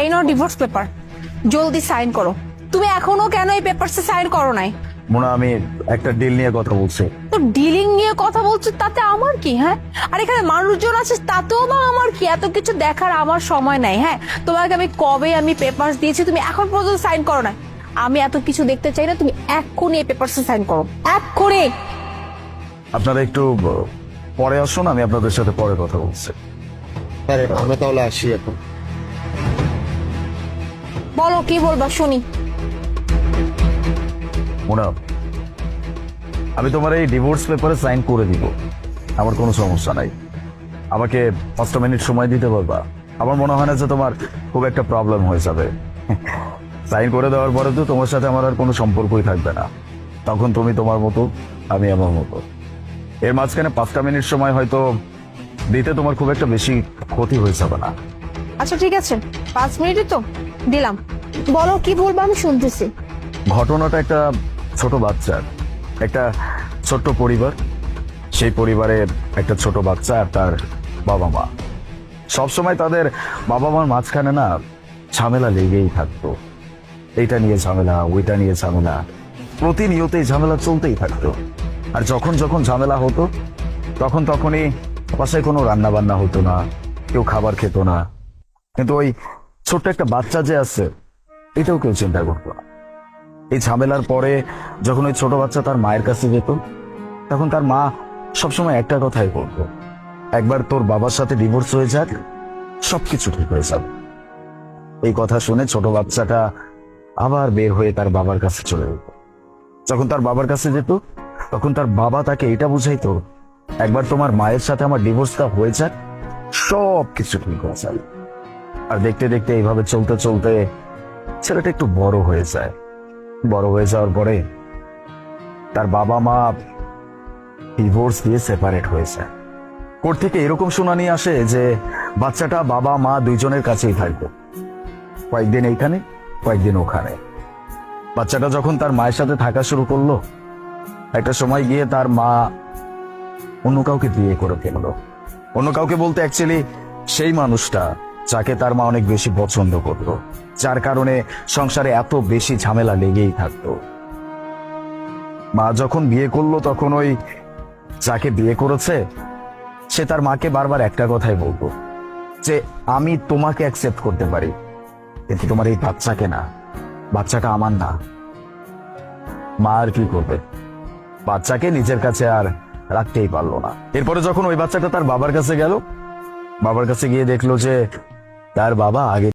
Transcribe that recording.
এই নাও divorce paper, জলদি sign করো। তুমি এখনো কেন এই পেপারসে সাইন করো নাই? মোনা, আমি একটা ডিল নিয়ে কথা বলছি। তো ডিলিং নিয়ে কথা বলছো, তাতে আমার কি? হ্যাঁ, আর এখানে মানুষজন আছে, তাতেও বা আমার কি? এত কিছু দেখার আমার সময় নাই। হ্যাঁ, তোমাকে আমি পেপারস দিয়েছি, তুমি এখন পর্যন্ত সাইন করো না। আমি এত কিছু দেখতে চাই না, তুমি এক্ষুনি এই পেপারসে সাইন করো, এক্ষুনি। আপনারা একটু পরে আসুন, আমি আপনাদের সাথে পরে কথা বলছি। আরে আমরা তাহলে আসি এখন। বলো কি বলবা শুনি। মোনা, আমি তোমার এই ডিভোর্স পেপারে সাইন করে দিব, আমার কোনো সমস্যা নাই। আমাকে 5 মিনিট সময় দিতে পারবা? আমার মনে হয় না যে তোমার খুব একটা প্রবলেম হয়ে যাবে। সাইন করে দেওয়ার পরে তো তোমার সাথে আমার আর কোনো সম্পর্কই থাকবে না। তখন তুমি তোমার মতো, আমি আমার মতো। এর মাঝখানে 5 মিনিট সময় হয়তো দিতে তোমার খুব একটা বেশি ক্ষতি হয়ে যাবে না। আচ্ছা ঠিক আছে, 5 মিনিটই তো দিলাম, বলো কি বলবো, আমি শুনতেছি। ঘটনাটা একটা ছোট বাচ্চার, একটা ছোট্ট পরিবার। সেই পরিবারে একটা ছোট বাচ্চা আর তার বাবা মা। সবসময় তাদের বাবা মার মাঝখানে না ঝামেলা লেগেই থাকতো। এইটা নিয়ে ঝামেলা, ওইটা নিয়ে ঝামেলা, প্রতিনিয়ত এই ঝামেলা চলতেই থাকতো। আর যখন যখন ঝামেলা হতো তখনই বাসায় কোনো রান্না বান্না হতো না, কেউ খাবার খেত না। কিন্তু ওই ছোট্ট একটা বাচ্চা যে আছে, এটাও কেউ চিন্তা করতো না। এই ঝামেলার পরে যখন ওই ছোট বাচ্চা তার মায়ের কাছে যেত, তখন তার মা সবসময় একটা কথাই বলতো, একবার তোর বাবার সাথে ডিভোর্স হয়ে যাক, সবকিছু ঠিক হয়ে যাবে। এই কথা শুনে ছোট বাচ্চাটা আবার বের হয়ে তার বাবার কাছে চলে যেত। যখন তার বাবার কাছে যেত, তখন তার বাবা তাকে এটা বুঝাইতো, একবার তোমার মায়ের সাথে আমার ডিভোর্সটা হয়ে যাক, সবকিছু ঠিক হয়ে যাবে। আর দেখতে দেখতে এইভাবে চলতে চলতে ছেলেটা একটু বড় হয়ে যায়। বড় হয়ে যাওয়ার পরে তার বাবা মা ডিভোর্স দিয়ে সেপারেট হয়ে যায়। কোর্ট থেকে এরকম শুনানি আসে যে বাচ্চাটা বাবা মা দুইজনের কাছেই থাকবে, কয়েকদিন এইখানে কয়েকদিন ওখানে। বাচ্চাটা যখন তার মায়ের সাথে থাকা শুরু করলো, একটা সময় গিয়ে তার মা অন্য কাউকে বিয়ে করে ফেললো। অন্য কাউকে বলতে অ্যাকচুয়ালি সেই মানুষটা যাকে তার মা অনেক বেশি পছন্দ করতো, যার কারণে সংসারে এত বেশি ঝামেলা লেগেই থাকতো। মা যখন বিয়ে করলো, তখন ওই যাকে বিয়ে করেছে সে তার মাকে বারবার একটা কথাই বলতো, যে আমি তোমাকে অ্যাকসেপ্ট করতে পারি, কিন্তু তোমার এই বাচ্চাকে না, বাচ্চাটা আমার না। মা আর কি করবে, বাচ্চাকে নিজের কাছে আর রাখতেই পারলো না। এরপরে যখন ওই বাচ্চাটা তার বাবার কাছে গেল, বাবার কাছে গিয়ে দেখলো যে তার বাবা আগে